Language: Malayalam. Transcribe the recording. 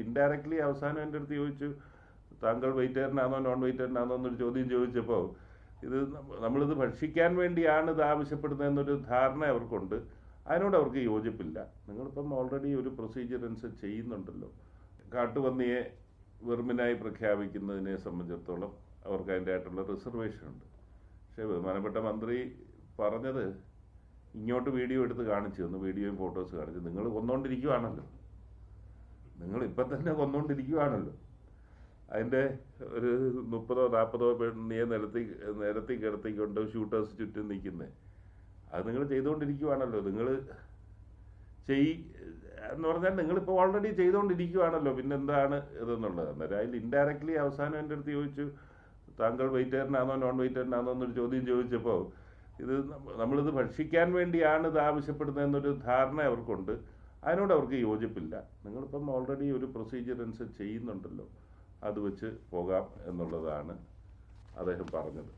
ഇൻഡയറക്ട്ലി അവസാനം എൻ്റെ അടുത്ത് ചോദിച്ചു, താങ്കൾ വെജിറ്റേറിയനാണോ നോൺ വെജിറ്റേറിയനാണോ എന്നൊരു ചോദ്യം ചോദിച്ചപ്പോൾ ഇത് നമ്മളിത് ഭക്ഷിക്കാൻ വേണ്ടിയാണ് ഇത് ആവശ്യപ്പെടുന്നതെന്നൊരു ധാരണ അവർക്കുണ്ട്. അതിനോട് അവർക്ക് യോജിപ്പില്ല. നിങ്ങളിപ്പം ഓൾറെഡി ഒരു പ്രൊസീജിയർ അനുസരിച്ച് ചെയ്യുന്നുണ്ടല്ലോ. കാട്ടുപന്നിയെ വെർമിനായി പ്രഖ്യാപിക്കുന്നതിനെ സംബന്ധിച്ചിടത്തോളം അവർക്ക് അതിൻ്റെ ആയിട്ടുള്ള റിസർവേഷൻ ഉണ്ട്. പക്ഷേ ബഹുമാനപ്പെട്ട മന്ത്രി പറഞ്ഞത് ഇങ്ങോട്ട് വീഡിയോ എടുത്ത് കാണിച്ചു തന്നു, വീഡിയോയും ഫോട്ടോസ് കാണിച്ചു. നിങ്ങൾ കൊന്നുകൊണ്ടിരിക്കുവാണല്ലോ, നിങ്ങളിപ്പം തന്നെ കൊന്നുകൊണ്ടിരിക്കുവാണല്ലോ. അതിൻ്റെ ഒരു 30-40 പെണ്ണിയെ നിരത്തി കിടത്തിക്കൊണ്ട് ഷൂട്ടേഴ്സ് ചുറ്റും നിൽക്കുന്നത്, അത് നിങ്ങൾ ചെയ്തുകൊണ്ടിരിക്കുവാണല്ലോ. നിങ്ങൾ എന്ന് പറഞ്ഞാൽ നിങ്ങളിപ്പോൾ ഓൾറെഡി ചെയ്തുകൊണ്ടിരിക്കുവാണല്ലോ, പിന്നെന്താണ് ഇതെന്നുള്ളത്. അന്നേരം അതിൽ ഇൻഡയറക്ട്ലി അവസാനം എൻ്റെ അടുത്ത് ചോദിച്ചു, താങ്കൾ വെജിറ്റേറിയനാണോ നോൺ വെജിറ്റേറിയനാണോ എന്നൊരു ചോദ്യം ചോദിച്ചപ്പോൾ ഇത് നമ്മളിത് ഭക്ഷിക്കാൻ വേണ്ടിയാണ് ഇത് ആവശ്യപ്പെടുന്നതെന്നൊരു ധാരണ അവർക്കുണ്ട്. അതിനോട് അവർക്ക് യോജിപ്പില്ല. നിങ്ങളിപ്പം ഓൾറെഡി ഒരു പ്രൊസീജിയർ അനുസരിച്ച് ചെയ്യുന്നുണ്ടല്ലോ, അത് വെച്ച് പോകാം എന്നുള്ളതാണ് അദ്ദേഹം പറഞ്ഞത്.